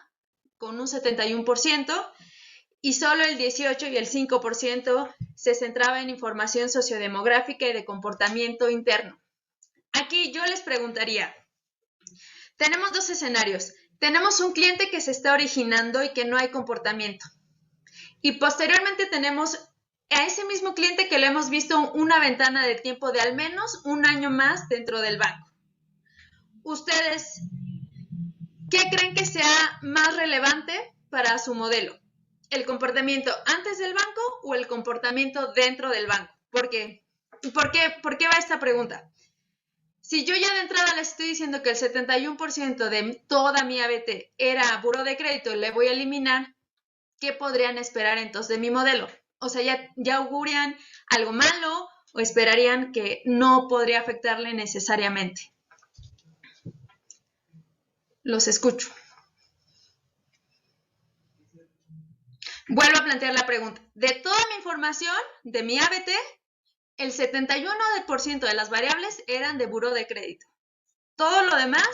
con un 71% y solo el 18 y el 5% se centraba en información sociodemográfica y de comportamiento interno. Aquí yo les preguntaría, tenemos dos escenarios. Tenemos un cliente que se está originando y que no hay comportamiento. Y posteriormente tenemos a ese mismo cliente que lo hemos visto una ventana de tiempo de al menos un año más dentro del banco. ¿Ustedes qué creen que sea más relevante para su modelo? ¿El comportamiento antes del banco o el comportamiento dentro del banco? ¿Por qué va esta pregunta? Si yo ya de entrada les estoy diciendo que el 71% de toda mi ABT era buró de crédito y le voy a eliminar, ¿qué podrían esperar entonces de mi modelo? O sea, ¿ya augurian algo malo o esperarían que no podría afectarle necesariamente? Los escucho. Vuelvo a plantear la pregunta. De toda mi información, de mi ABT, el 71% de las variables eran de buró de crédito. Todo lo demás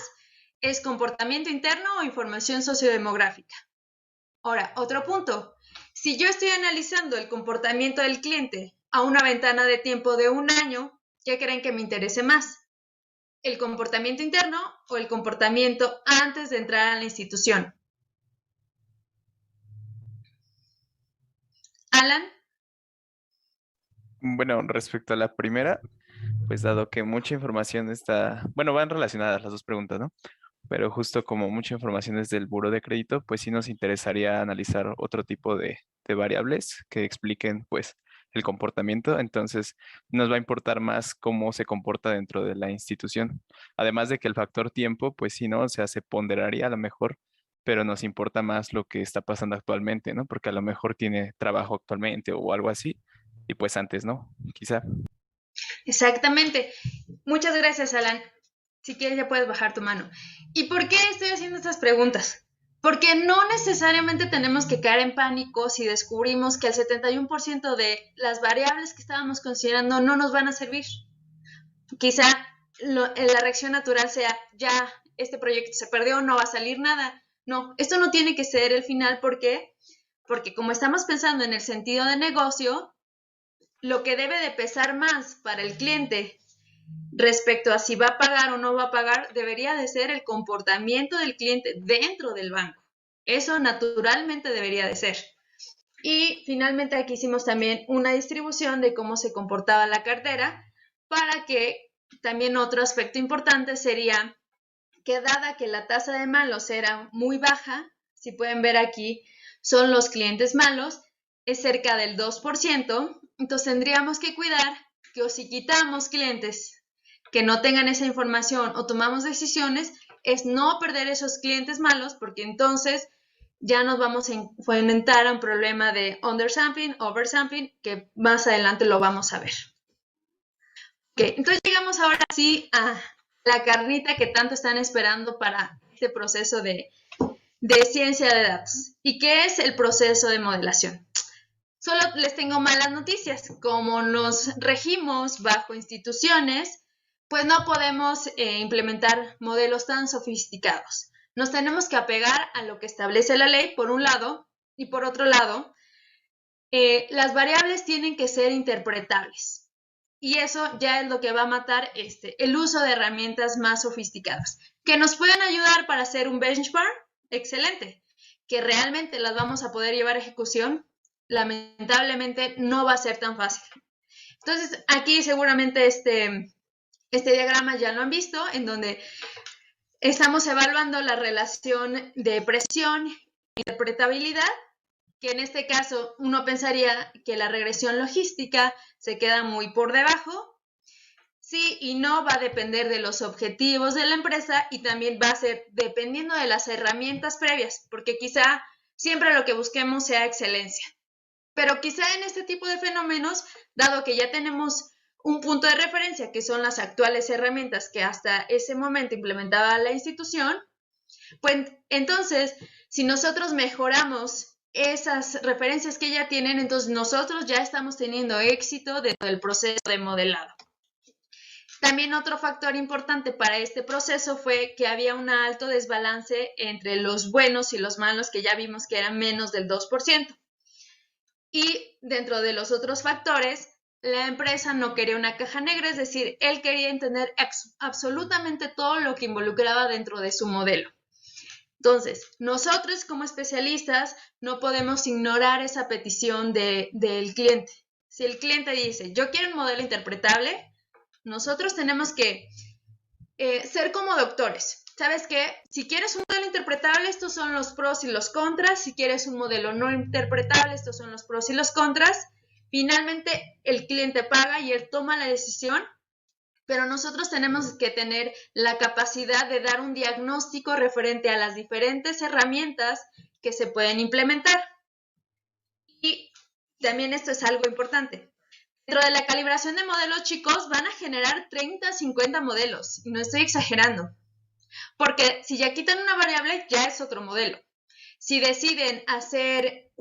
es comportamiento interno o información sociodemográfica. Ahora, otro punto. Si yo estoy analizando el comportamiento del cliente a una ventana de tiempo de un año, ¿qué creen que me interese más? ¿El comportamiento interno o el comportamiento antes de entrar a la institución? Alan. Bueno, respecto a la primera, pues dado que mucha información está, bueno, van relacionadas las dos preguntas, ¿no? Pero justo como mucha información es del buro de crédito, pues sí nos interesaría analizar otro tipo de variables que expliquen, pues, el comportamiento. Entonces, nos va a importar más cómo se comporta dentro de la institución. Además de que el factor tiempo, pues sí, ¿no? O sea, se ponderaría a lo mejor, pero nos importa más lo que está pasando actualmente, ¿no? Porque a lo mejor tiene trabajo actualmente o algo así, y pues antes, ¿no? Quizá. Exactamente. Muchas gracias, Alan. Si quieres ya puedes bajar tu mano. ¿Y por qué estoy haciendo estas preguntas? Porque no necesariamente tenemos que caer en pánico si descubrimos que el 71% de las variables que estábamos considerando no nos van a servir. Quizá la reacción natural sea, ya este proyecto se perdió, no va a salir nada. No, esto no tiene que ser el final. ¿Por qué? Porque como estamos pensando en el sentido de negocio, lo que debe de pesar más para el cliente respecto a si va a pagar o no va a pagar, debería de ser el comportamiento del cliente dentro del banco. Eso naturalmente debería de ser. Y finalmente aquí hicimos también una distribución de cómo se comportaba la cartera para que también otro aspecto importante sería que dada que la tasa de malos era muy baja, si pueden ver aquí, son los clientes malos, es cerca del 2%, entonces tendríamos que cuidar que o si quitamos clientes que no tengan esa información o tomamos decisiones, es no perder esos clientes malos, porque entonces ya nos vamos a enfrentar a un problema de undersampling, oversampling, que más adelante lo vamos a ver. Okay, entonces llegamos ahora sí a la carnita que tanto están esperando para este proceso de ciencia de datos. ¿Y qué es el proceso de modelación? Solo les tengo malas noticias. Como nos regimos bajo instituciones, pues no podemos implementar modelos tan sofisticados. Nos tenemos que apegar a lo que establece la ley, por un lado, y por otro lado, las variables tienen que ser interpretables. Y eso ya es lo que va a matar el uso de herramientas más sofisticadas. ¿Que nos pueden ayudar para hacer un benchmark? Excelente. ¿Que realmente las vamos a poder llevar a ejecución? Lamentablemente no va a ser tan fácil. Entonces, aquí seguramente este diagrama ya lo han visto, en donde estamos evaluando la relación de presión e interpretabilidad, que en este caso uno pensaría que la regresión logística se queda muy por debajo. Sí y no, va a depender de los objetivos de la empresa y también va a ser dependiendo de las herramientas previas, porque quizá siempre lo que busquemos sea excelencia. Pero quizá en este tipo de fenómenos, dado que ya tenemos un punto de referencia, que son las actuales herramientas que hasta ese momento implementaba la institución, pues entonces, si nosotros mejoramos esas referencias que ya tienen, entonces nosotros ya estamos teniendo éxito dentro del proceso de modelado. También otro factor importante para este proceso fue que había un alto desbalance entre los buenos y los malos, que ya vimos que eran menos del 2%. Y dentro de los otros factores, la empresa no quería una caja negra, es decir, él quería entender absolutamente todo lo que involucraba dentro de su modelo. Entonces, nosotros como especialistas no podemos ignorar esa petición del cliente. Si el cliente dice, yo quiero un modelo interpretable, nosotros tenemos que ser como doctores. ¿Sabes qué? Si quieres un modelo interpretable, estos son los pros y los contras. Si quieres un modelo no interpretable, estos son los pros y los contras. Finalmente, el cliente paga y él toma la decisión, pero nosotros tenemos que tener la capacidad de dar un diagnóstico referente a las diferentes herramientas que se pueden implementar. Y también esto es algo importante. Dentro de la calibración de modelos, chicos, van a generar 30, 50 modelos. Y no estoy exagerando. Porque si ya quitan una variable, ya es otro modelo. Si deciden hacer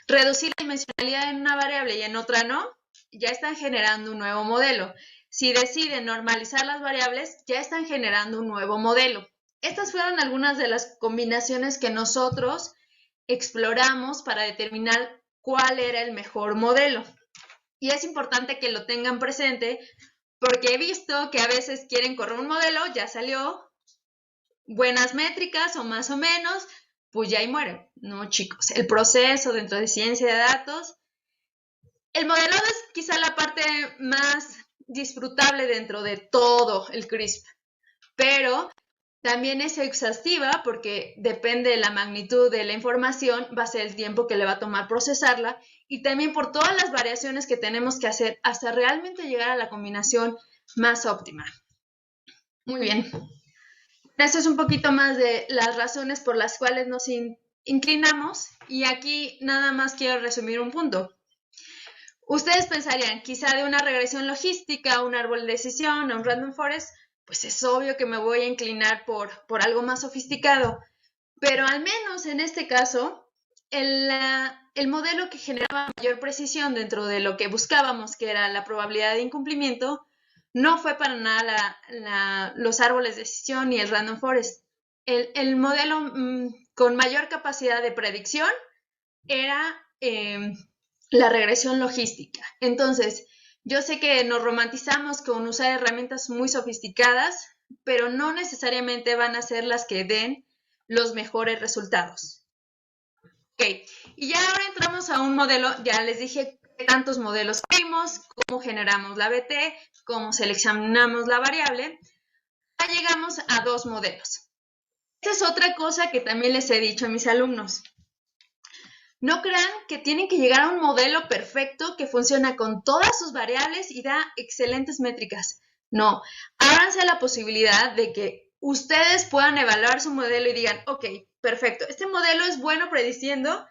reducir la dimensionalidad en una variable y en otra no, ya están generando un nuevo modelo. Si deciden normalizar las variables, ya están generando un nuevo modelo. Estas fueron algunas de las combinaciones que nosotros exploramos para determinar cuál era el mejor modelo. Y es importante que lo tengan presente porque he visto que a veces quieren correr un modelo, ya salió, buenas métricas o más o menos, pues ya ahí muere. No, chicos, el proceso dentro de ciencia de datos, el modelado es quizá la parte más disfrutable dentro de todo el CRISP, pero también es exhaustiva porque depende de la magnitud de la información, va a ser el tiempo que le va a tomar procesarla y también por todas las variaciones que tenemos que hacer hasta realmente llegar a la combinación más óptima. Muy bien. Eso es un poquito más de las razones por las cuales nos inclinamos y aquí nada más quiero resumir un punto. Ustedes pensarían quizá de una regresión logística, un árbol de decisión, a un random forest, pues es obvio que me voy a inclinar por algo más sofisticado, pero al menos en este caso, el modelo que generaba mayor precisión dentro de lo que buscábamos, que era la probabilidad de incumplimiento, no fue para nada los árboles de decisión ni el random forest. El modelo con mayor capacidad de predicción era la regresión logística. Entonces, yo sé que nos romantizamos con usar herramientas muy sofisticadas, pero no necesariamente van a ser las que den los mejores resultados. Ok, y ya ahora entramos a un modelo, ya les dije qué tantos modelos vimos, cómo generamos la BT, cómo seleccionamos la variable. Ya llegamos a 2 modelos. Esta es otra cosa que también les he dicho a mis alumnos. No crean que tienen que llegar a un modelo perfecto que funciona con todas sus variables y da excelentes métricas. No, ábranse la posibilidad de que ustedes puedan evaluar su modelo y digan, ok, perfecto, este modelo es bueno prediciendo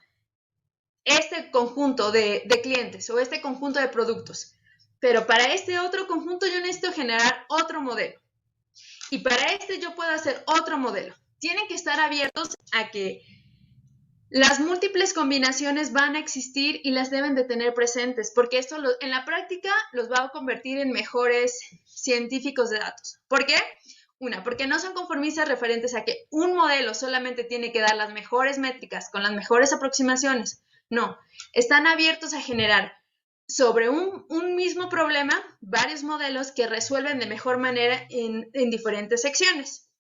este conjunto de clientes o este conjunto de productos, pero para este otro conjunto yo necesito generar otro modelo y para este yo puedo hacer otro modelo. Tienen que estar abiertos a que las múltiples combinaciones van a existir y las deben de tener presentes, porque esto en la práctica los va a convertir en mejores científicos de datos. ¿Por qué? Porque no son conformistas referentes a que un modelo solamente tiene que dar las mejores métricas con las mejores aproximaciones. No, están abiertos a generar sobre un mismo problema varios modelos que resuelven de mejor manera en diferentes secciones.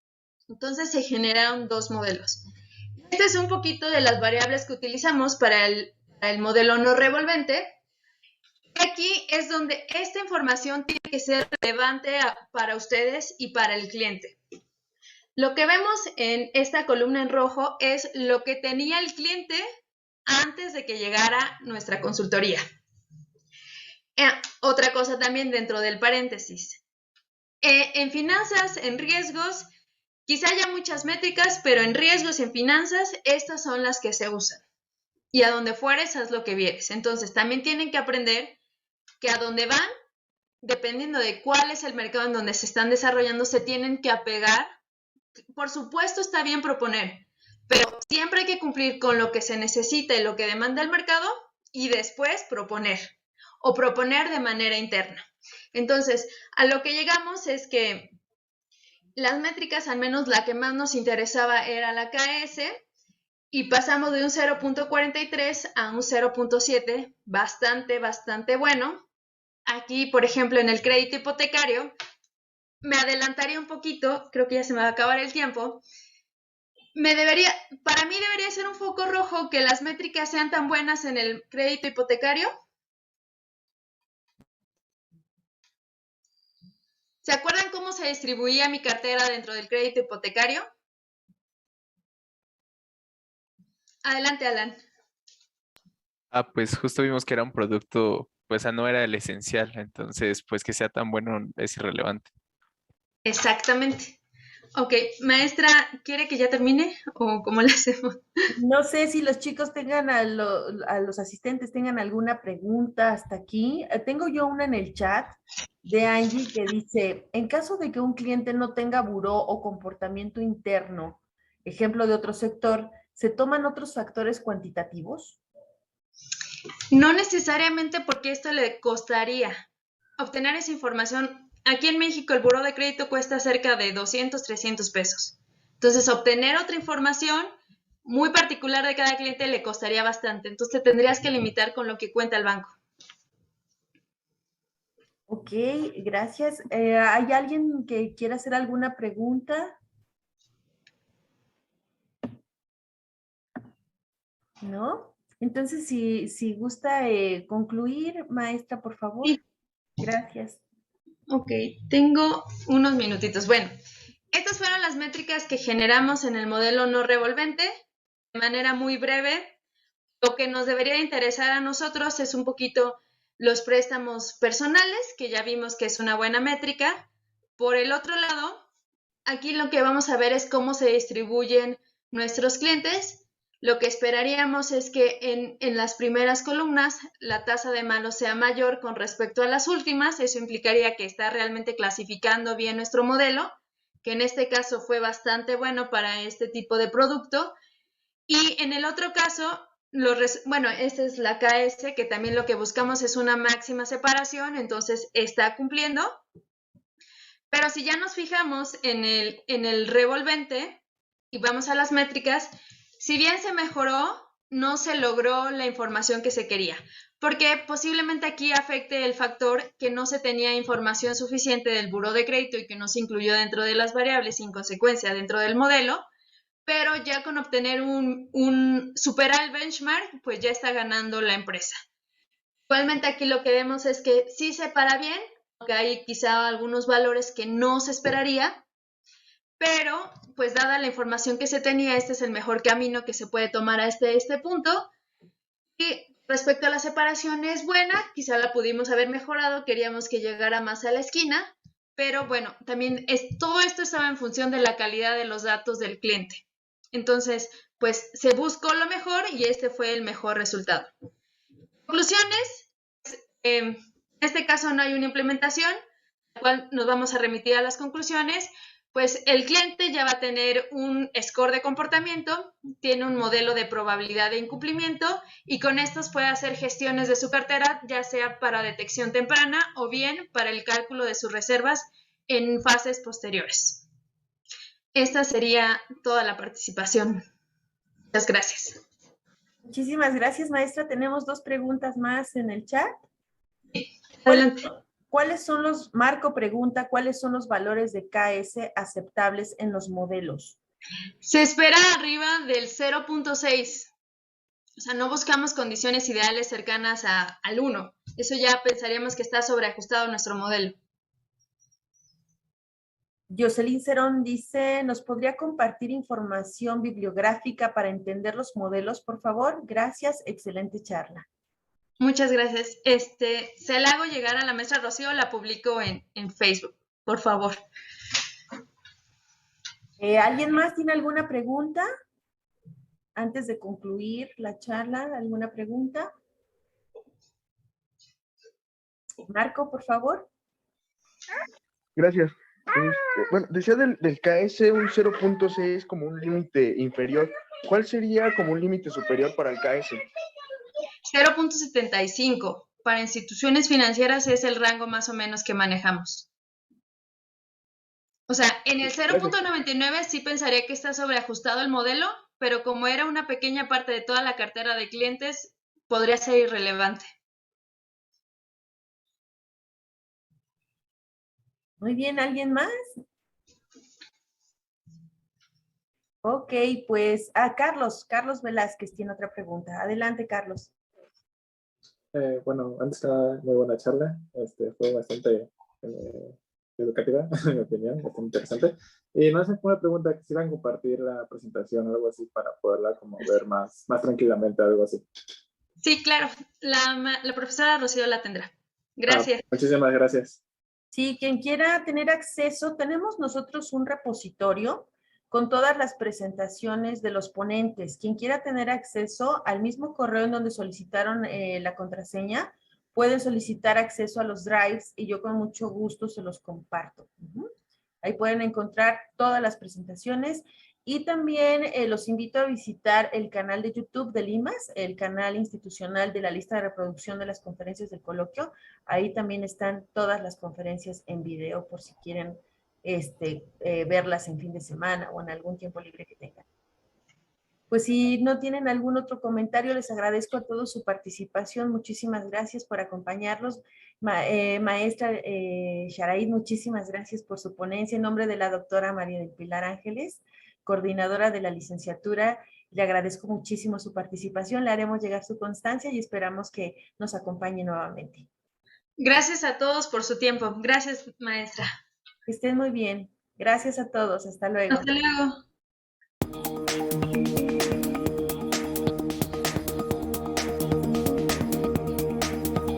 Entonces se generaron 2 modelos. Este es un poquito de las variables que utilizamos para el modelo no revolvente. Aquí es donde esta información tiene que ser relevante para ustedes y para el cliente. Lo que vemos en esta columna en rojo es lo que tenía el cliente antes de que llegara nuestra consultoría. Otra cosa también dentro del paréntesis. En finanzas, en riesgos, quizá haya muchas métricas, pero en riesgos y en finanzas, estas son las que se usan. Y a donde fueres, haz lo que vieres. Entonces, también tienen que aprender que a donde van, dependiendo de cuál es el mercado en donde se están desarrollando, se tienen que apegar. Por supuesto, está bien proponer, pero siempre hay que cumplir con lo que se necesita y lo que demanda el mercado y después proponer. o proponer de manera interna. Entonces, a lo que llegamos es que las métricas, al menos la que más nos interesaba era la KS, y pasamos de un 0.43 a un 0.7, bastante bueno. Aquí, por ejemplo, en el crédito hipotecario, me adelantaría un poquito, creo que ya se me va a acabar el tiempo. Para mí debería ser un foco rojo que las métricas sean tan buenas en el crédito hipotecario. ¿Se acuerdan cómo se distribuía mi cartera dentro del crédito hipotecario? Adelante, Alan. Pues justo vimos que era un producto, pues no era el esencial, entonces pues que sea tan bueno es irrelevante. Exactamente. Ok, maestra, ¿quiere que ya termine o cómo le hacemos? No sé si los chicos tengan a los asistentes tengan alguna pregunta hasta aquí. Tengo yo una en el chat de Angie que dice, en caso de que un cliente no tenga buró o comportamiento interno, ejemplo de otro sector, ¿se toman otros factores cuantitativos? No necesariamente, porque esto le costaría obtener esa información. Aquí en México el buró de crédito cuesta cerca de 200, 300 pesos. Entonces, obtener otra información muy particular de cada cliente le costaría bastante. Entonces, te tendrías que limitar con lo que cuenta el banco. Ok, gracias. ¿Hay alguien que quiera hacer alguna pregunta? ¿No? Entonces, si gusta concluir, maestra, por favor. Sí. Gracias. Ok, tengo unos minutitos. Bueno, estas fueron las métricas que generamos en el modelo no revolvente. De manera muy breve, lo que nos debería interesar a nosotros es un poquito los préstamos personales, que ya vimos que es una buena métrica. Por el otro lado, aquí lo que vamos a ver es cómo se distribuyen nuestros clientes. Lo que esperaríamos es que en las primeras columnas la tasa de malos sea mayor con respecto a las últimas. Eso implicaría que está realmente clasificando bien nuestro modelo, que en este caso fue bastante bueno para este tipo de producto. Y en el otro caso, esta es la KS, que también lo que buscamos es una máxima separación, entonces está cumpliendo. Pero si ya nos fijamos en el revolvente y vamos a las métricas, si bien se mejoró, no se logró la información que se quería, porque posiblemente aquí afecte el factor que no se tenía información suficiente del buró de crédito y que no se incluyó dentro de las variables sin consecuencia dentro del modelo, pero ya con obtener superar el benchmark, pues ya está ganando la empresa. Igualmente aquí lo que vemos es que sí se para bien, aunque hay quizá algunos valores que no se esperaría, pero pues dada la información que se tenía, este es el mejor camino que se puede tomar a este punto. Y respecto a la separación es buena, quizá la pudimos haber mejorado, queríamos que llegara más a la esquina, pero bueno, también todo esto estaba en función de la calidad de los datos del cliente. Entonces, pues se buscó lo mejor y este fue el mejor resultado. Conclusiones, en este caso no hay una implementación, la cual nos vamos a remitir a las conclusiones. Pues el cliente ya va a tener un score de comportamiento, tiene un modelo de probabilidad de incumplimiento y con estos puede hacer gestiones de su cartera, ya sea para detección temprana o bien para el cálculo de sus reservas en fases posteriores. Esta sería toda la participación. Muchas gracias. Muchísimas gracias, maestra. Tenemos 2 preguntas más en el chat. Adelante. Marco pregunta, ¿cuáles son los valores de KS aceptables en los modelos? Se espera arriba del 0.6. O sea, no buscamos condiciones ideales cercanas al 1. Eso ya pensaríamos que está sobreajustado nuestro modelo. Jocelyn Cerón dice, ¿nos podría compartir información bibliográfica para entender los modelos, por favor? Gracias, excelente charla. Muchas gracias. Se la hago llegar a la maestra Rocío, la publico en Facebook, por favor. ¿Alguien más tiene alguna pregunta? Antes de concluir la charla, ¿alguna pregunta? Marco, por favor. Gracias. Bueno, decía del KS un 0.6 como un límite inferior. ¿Cuál sería como un límite superior para el KS? 0.75. para instituciones financieras es el rango más o menos que manejamos. O sea, en el 0.99 sí pensaría que está sobreajustado el modelo, pero como era una pequeña parte de toda la cartera de clientes, podría ser irrelevante. Muy bien, ¿alguien más? Ok, pues Carlos Velázquez tiene otra pregunta. Adelante, Carlos. Bueno, antes que nada, muy buena charla. Fue bastante educativa, en mi opinión, bastante interesante. Y no sé, una pregunta, que si van a compartir la presentación o algo así para poderla como ver más tranquilamente, algo así. Sí, claro, la profesora Rocío la tendrá. Gracias. Muchísimas gracias. Sí, quien quiera tener acceso, tenemos nosotros un repositorio con todas las presentaciones de los ponentes. Quien quiera tener acceso al mismo correo en donde solicitaron la contraseña, pueden solicitar acceso a los drives y yo con mucho gusto se los comparto. Ahí pueden encontrar todas las presentaciones y también los invito a visitar el canal de YouTube de Limas, el canal institucional de la lista de reproducción de las conferencias del coloquio. Ahí también están todas las conferencias en video por si quieren verlas en fin de semana o en algún tiempo libre que tengan. Pues si no tienen algún otro comentario, les agradezco a todos su participación. Muchísimas gracias por acompañarnos. Maestra Sharaid, muchísimas gracias por su ponencia. En nombre de la doctora María del Pilar Ángeles, coordinadora de la licenciatura, le agradezco muchísimo su participación. Le haremos llegar su constancia y esperamos que nos acompañe nuevamente. Gracias a todos por su tiempo. Gracias, maestra. Que estén muy bien. Gracias a todos. Hasta luego. Hasta luego.